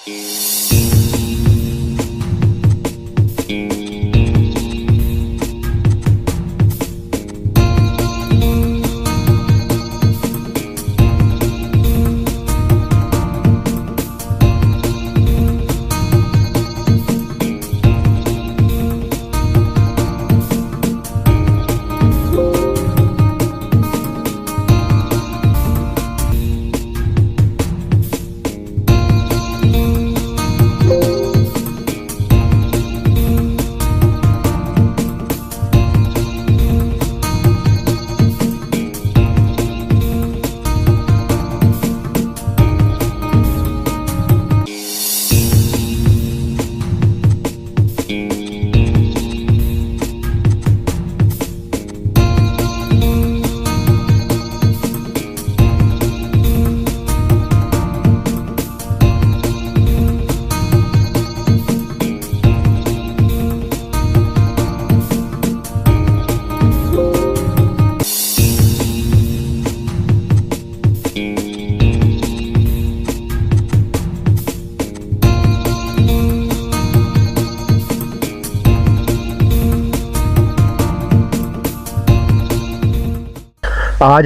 आज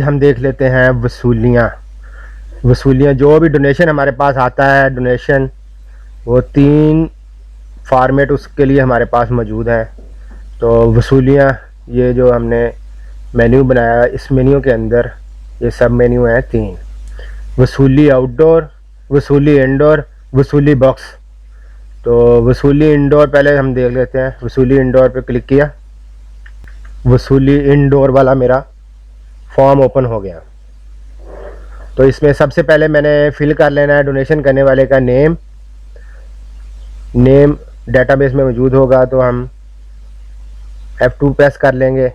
हम देख लेते हैं वसूलियाँ जो भी डोनेशन हमारे पास आता है, डोनेशन वो 3 फॉर्मेट उसके लिए हमारे पास मौजूद हैं। तो वसूलियाँ, ये जो हमने मेन्यू बनाया, इस मेन्यू के अंदर ये सब मेन्यू हैं 3: वसूली आउटडोर, वसूली इंडोर, वसूली बॉक्स। तो वसूली इंडोर पहले हम देख लेते हैं। वसूली इंडोर पे क्लिक किया, वसूली इंडोर वाला मेरा फॉर्म ओपन हो गया। तो इसमें सबसे पहले मैंने फिल कर लेना है डोनेशन करने वाले का नेम डेटाबेस में मौजूद होगा, तो हम F2 प्रेस कर लेंगे।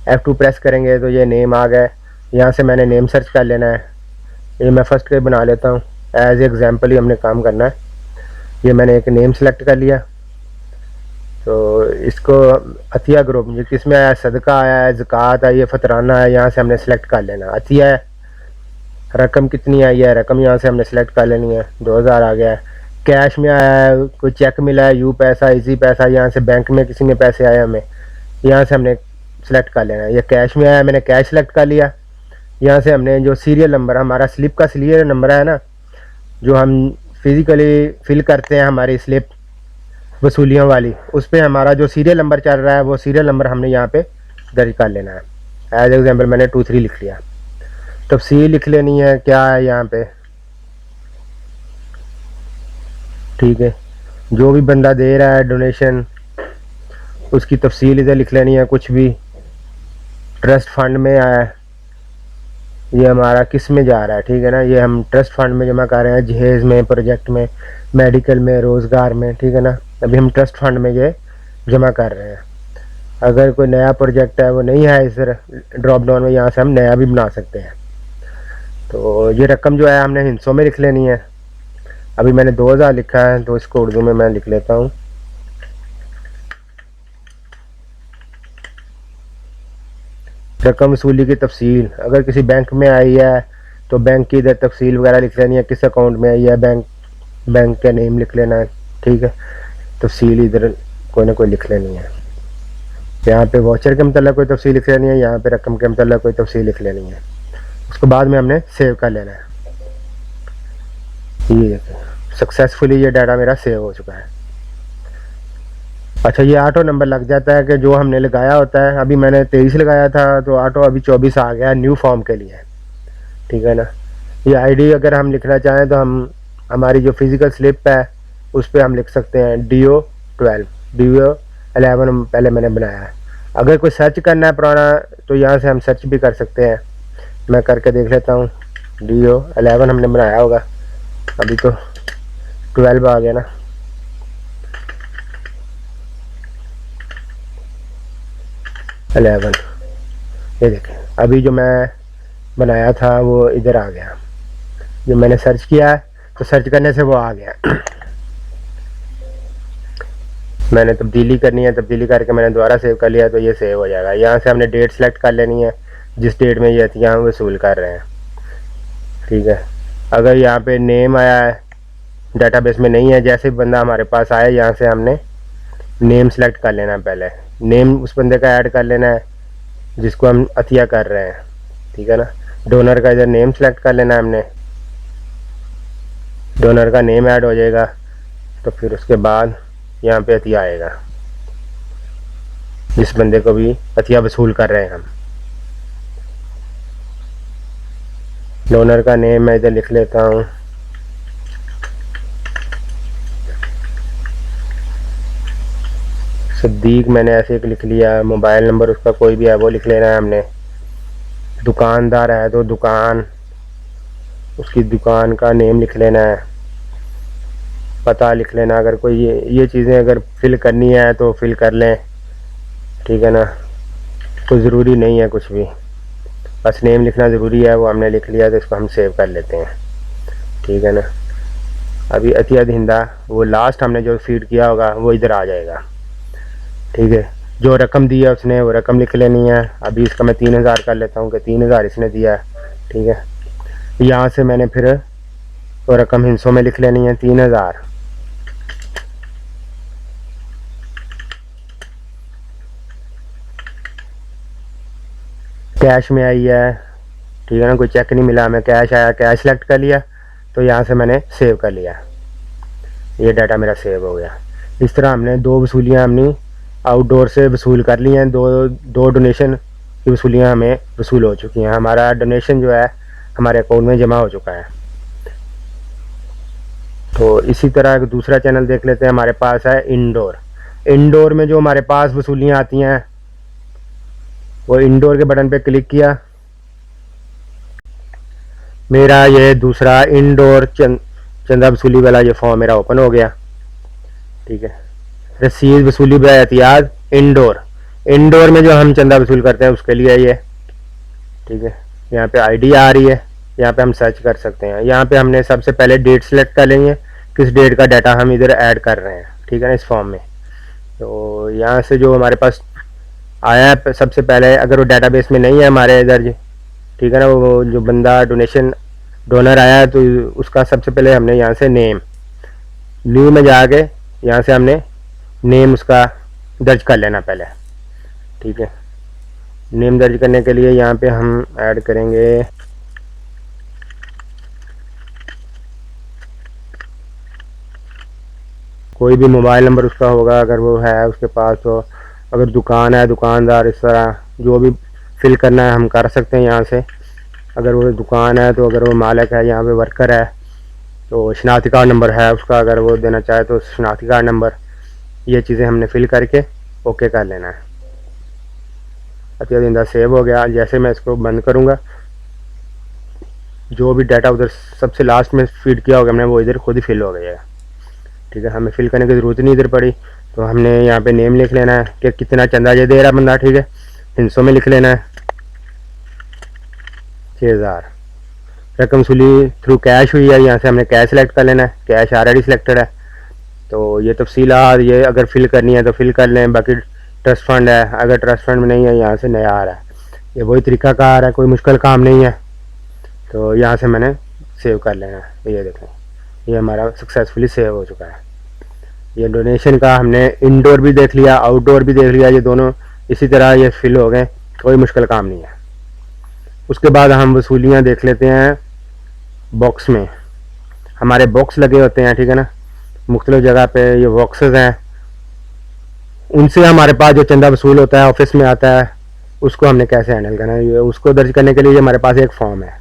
F2 प्रेस करेंगे तो ये नेम आ गया। यहाँ से मैंने नेम सर्च कर लेना है। ये मैं फर्स्ट के बना लेता हूँ, एज एग्जाम्पल ही हमने काम करना है। ये मैंने एक नेम सेलेक्ट कर लिया। तो इसको अतिया ग्रुप, जो किसमें आया, सदका आया है, ज़कात आई है, फतराना है, यहाँ से हमने सेलेक्ट कर लेना। अतिया है, रकम कितनी आई है, रकम यहाँ से हमने सेलेक्ट कर लेनी है। 2000 आ गया है। कैश में आया है, कोई चेक मिला है, यू पैसा, इजी पैसा, यहाँ से बैंक में किसी में पैसे आए हमें, यहाँ से हमने सेलेक्ट कर लेना है। ये कैश में आया, मैंने कैश सेलेक्ट कर लिया। यहाँ से हमने जो सीरियल नंबर, हमारा स्लिप का सीरियल नंबर है ना, जो हम फिज़िकली फिल करते हैं हमारी स्लिप वसूलियों वाली, उस पर हमारा जो सीरियल नंबर चल रहा है वो सीरियल नंबर हमने यहाँ पे दर्ज कर लेना है। एज एग्जाम्पल मैंने 23 लिख लिया। तफसील लिख लेनी है, क्या है यहाँ पे, ठीक है। जो भी बंदा दे रहा है डोनेशन, उसकी तफसील इधर लिख लेनी है। कुछ भी ट्रस्ट फंड में आया है, ये हमारा किस में जा रहा है, ठीक है ना। ये हम ट्रस्ट फंड में जमा कर रहे हैं, जहेज़ में, प्रोजेक्ट में, मेडिकल में, रोज़गार में, ठीक है ना। अभी हम ट्रस्ट फंड में ये जमा कर रहे हैं। अगर कोई नया प्रोजेक्ट है, वो नहीं है इस ड्रॉप डाउन में, यहाँ से हम नया भी बना सकते हैं। तो ये रकम जो है हमने हिंसों में लिख लेनी है। अभी मैंने 2000 लिखा है, तो इसको उर्दू में मैं लिख लेता हूँ। रकम वसूली की तफसील, अगर किसी बैंक में आई है तो बैंक की इधर तफसील वगैरह लिख लेनी है, किस अकाउंट में आई है, बैंक का नेम लिख लेना है, ठीक है। तफसील इधर कोई ना कोई लिख लेनी है। यहाँ पे वाउचर के मतलब कोई तफसील लिख लेनी है, यहाँ पे रकम के मतलब कोई तफसील लिख लेनी है। उसके बाद में हमने सेव कर लेना है। ये देखिए, सक्सेसफुली ये डाटा मेरा सेव हो चुका है। अच्छा, ये ऑटो नंबर लग जाता है कि जो हमने लगाया होता है। अभी मैंने 23 लगाया था, तो ऑटो अभी 24 आ गया न्यू फॉर्म के लिए, ठीक है ना। ये आईडी अगर हम लिखना चाहें तो हम हमारी जो फिज़िकल स्लिप है उस पर हम लिख सकते हैं DO12, DO11 पहले मैंने बनाया है। अगर कोई सर्च करना है पुराना, तो यहाँ से हम सर्च भी कर सकते हैं। मैं करके देख लेता हूँ। DO11 हमने बनाया होगा, अभी तो 12 आ गया ना। ये देखें, अभी जो मैं बनाया था वो इधर आ गया। जो मैंने सर्च किया है, तो सर्च करने से वो आ गया। मैंने तब्दीली करनी है, तब्दीली करके मैंने दोबारा सेव कर लिया, तो ये सेव हो जाएगा। यहाँ से हमने डेट सेलेक्ट कर लेनी है, जिस डेट में ये अतिया हम वसूल कर रहे हैं, ठीक है। अगर यहाँ पे नेम आया है डेटाबेस में नहीं है। जैसे बंदा हमारे पास आया, यहाँ से हमने नेम सेलेक्ट कर लेना है। पहले नेम उस बंदे का ऐड कर लेना है जिसको हम अतिया कर रहे हैं, ठीक है ना। डोनर का इधर नेम सेलेक्ट कर लेना है हमने, डोनर का नेम ऐड हो जाएगा। तो फिर उसके बाद यहाँ पे अतिया आएगा, जिस बंदे को भी अतिया वसूल कर रहे हैं हम। डोनर का नेम मैं इधर लिख लेता हूँ, सिद्दीक मैंने ऐसे एक लिख लिया। मोबाइल नंबर उसका कोई भी है वो लिख लेना है हमने। दुकानदार है तो दुकान, उसकी दुकान का नेम लिख लेना है, पता लिख लेना। अगर कोई ये चीज़ें अगर फिल करनी है तो फिल कर लें, ठीक है ना। कोई ज़रूरी नहीं है कुछ भी, बस नेम लिखना ज़रूरी है। वो हमने लिख लिया तो इसको हम सेव कर लेते हैं, ठीक है ना। अभी अतिया हिंदा वो लास्ट हमने जो फीड किया होगा वो इधर आ जाएगा, ठीक है। जो रकम दी है उसने वो रकम लिख लेनी है। अभी इसका मैं 3000 कर लेता हूँ कि 3000 इसने दिया है, ठीक है। यहाँ से मैंने फिर वो रकम हिंसों में लिख लेनी है, 3000। कैश में आई है, ठीक है ना, कोई चेक नहीं मिला हमें, कैश आया, कैश सेलेक्ट कर लिया। तो यहाँ से मैंने सेव कर लिया, ये डाटा मेरा सेव हो गया। इस तरह हमने 2 वसूलियाँ हमने आउटडोर से वसूल कर ली हैं। दो डोनेशन की वसूलियाँ हमें वसूल हो चुकी हैं। हमारा डोनेशन जो है हमारे अकाउंट में जमा हो चुका है। तो इसी तरह एक दूसरा चैनल देख लेते हैं, हमारे पास है इंडोर। इंडोर में जो हमारे पास वसूलियाँ आती हैं, वो इंडोर के बटन पे क्लिक किया, मेरा ये दूसरा इंडोर चंदा वसूली वाला ये फॉर्म मेरा ओपन हो गया, ठीक है। रसीद वसूली बे एहतियात इंडोर, इंडोर में जो हम चंदा वसूल करते हैं उसके लिए ये, ठीक है। यहाँ पे आईडी आ रही है, यहाँ पे हम सर्च कर सकते हैं। यहाँ पे हमने सबसे पहले डेट सेलेक्ट कर लेंगे, किस डेट का डाटा हम इधर ऐड कर रहे हैं, ठीक है ना, इस फॉर्म में। तो यहाँ से जो हमारे पास आया है सबसे पहले, अगर वो डाटाबेस में नहीं है हमारे इधर, ठीक है ना, वो जो बंदा डोनर आया है तो उसका सबसे पहले हमने यहाँ से नेम, न्यू में जाके यहाँ से हमने नेम उसका दर्ज कर लेना पहले, ठीक है। नेम दर्ज करने के लिए यहाँ पे हम ऐड करेंगे कोई भी मोबाइल नंबर उसका होगा अगर वो है उसके पास। तो अगर दुकान है, दुकानदार, इस तरह जो भी फिल करना है हम कर सकते हैं यहाँ से। अगर वो दुकान है तो अगर वो मालिक है, यहाँ पे वर्कर है तो शनाख्ती कार्ड नंबर है उसका, अगर वो देना चाहे तो शनाख्ती कार्ड नंबर, ये चीज़ें हमने फिल करके ओके कर लेना है। अतिया जिंदा सेव हो गया। जैसे मैं इसको बंद करूँगा, जो भी डाटा उधर सबसे लास्ट में फीड किया होगा हमने वो इधर खुद ही फिल हो गया है, ठीक है। हमें फिल करने की ज़रूरत नहीं इधर पड़ी। तो हमने यहाँ पे नेम लिख लेना है कि कितना चंदा ये दे रहा बंदा, ठीक है। हिंसों में लिख लेना है 6000। रकम वसूली थ्रू कैश हुई है, यहाँ से हमने कैश सेलेक्ट कर लेना है, कैश ऑलरेडी सिलेक्टेड है। तो ये तफसीलात ये अगर फिल करनी है तो फिल कर लें। बाकी ट्रस्ट फंड है, अगर ट्रस्ट फंड में नहीं है यहाँ से नया आ रहा है, ये वही तरीकाकार है, कोई मुश्किल काम नहीं है। तो यहाँ से मैंने सेव कर लेना है। ये देखें, ये हमारा सक्सेसफुली सेव हो चुका है। ये डोनेशन का हमने इंडोर भी देख लिया, आउटडोर भी देख लिया, ये दोनों इसी तरह ये फिल हो गए, कोई मुश्किल काम नहीं है। उसके बाद हम वसूलियाँ देख लेते हैं बॉक्स में। हमारे बॉक्स लगे होते हैं, ठीक है ना, मुख्तलिफ जगह पे ये बॉक्सेस हैं। उनसे हमारे पास जो चंदा वसूल होता है ऑफिस में आता है, उसको हमने कैसे हैंडल करना है, उसको दर्ज करने के लिए हमारे पास एक फॉर्म है,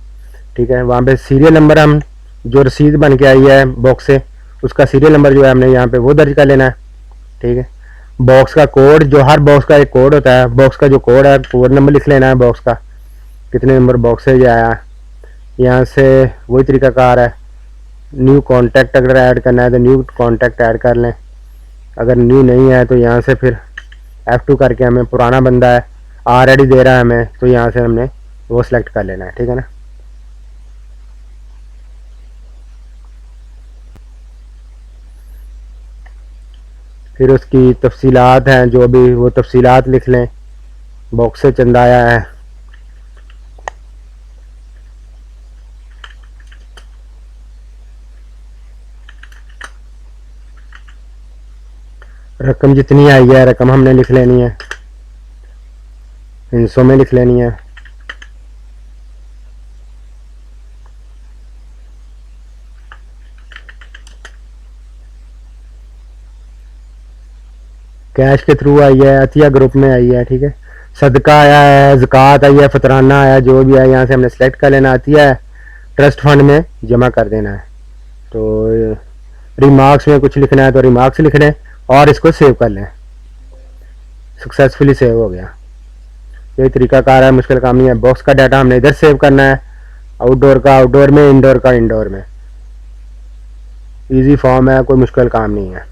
ठीक है। वहाँ पे सीरियल नंबर, हम जो रसीद बन के आई है बॉक्स से, उसका सीरियल नंबर जो है हमने यहाँ पे वो दर्ज कर लेना है, ठीक है। बॉक्स का कोड, जो हर बॉक्स का एक कोड होता है, बॉक्स का जो कोड है कोड नंबर लिख लेना है, बॉक्स का कितने नंबर बॉक्स से जो आया। यहाँ से वही तरीकाकार है। न्यू कॉन्टैक्ट अगर ऐड करना है तो न्यू कॉन्टैक्ट ऐड कर लें, अगर न्यू नहीं है तो यहाँ से फिर F2 करके हमें पुराना बंदा है ऑलरेडी दे रहा है हमें, तो यहाँ से हमने वो सिलेक्ट कर लेना है, ठीक है ना। फिर उसकी तफसीलात हैं, जो भी वो तफसीलात लिख लें, बॉक्स से चंदा आया है, रकम जितनी आई है रकम हमने लिख लेनी है, हिस्सों में लिख लेनी है। कैश के थ्रू आई है, अतिया ग्रुप में आई है, ठीक है। सदका आया है, ज़कात आई है, फतराना आया, जो भी है यहाँ से हमने सेलेक्ट कर लेना। अतिया है, ट्रस्ट फंड में जमा कर देना है। तो रिमार्क्स में कुछ लिखना है तो रिमार्क्स लिख लें और इसको सेव कर लें। सक्सेसफुली सेव हो गया। यही तरीकाकार है, मुश्किल काम नहीं है। बॉक्स का डाटा हमने इधर सेव करना है, आउटडोर का आउटडोर में, इंडोर का इंडोर में। इजी फॉर्म है, कोई मुश्किल काम नहीं है।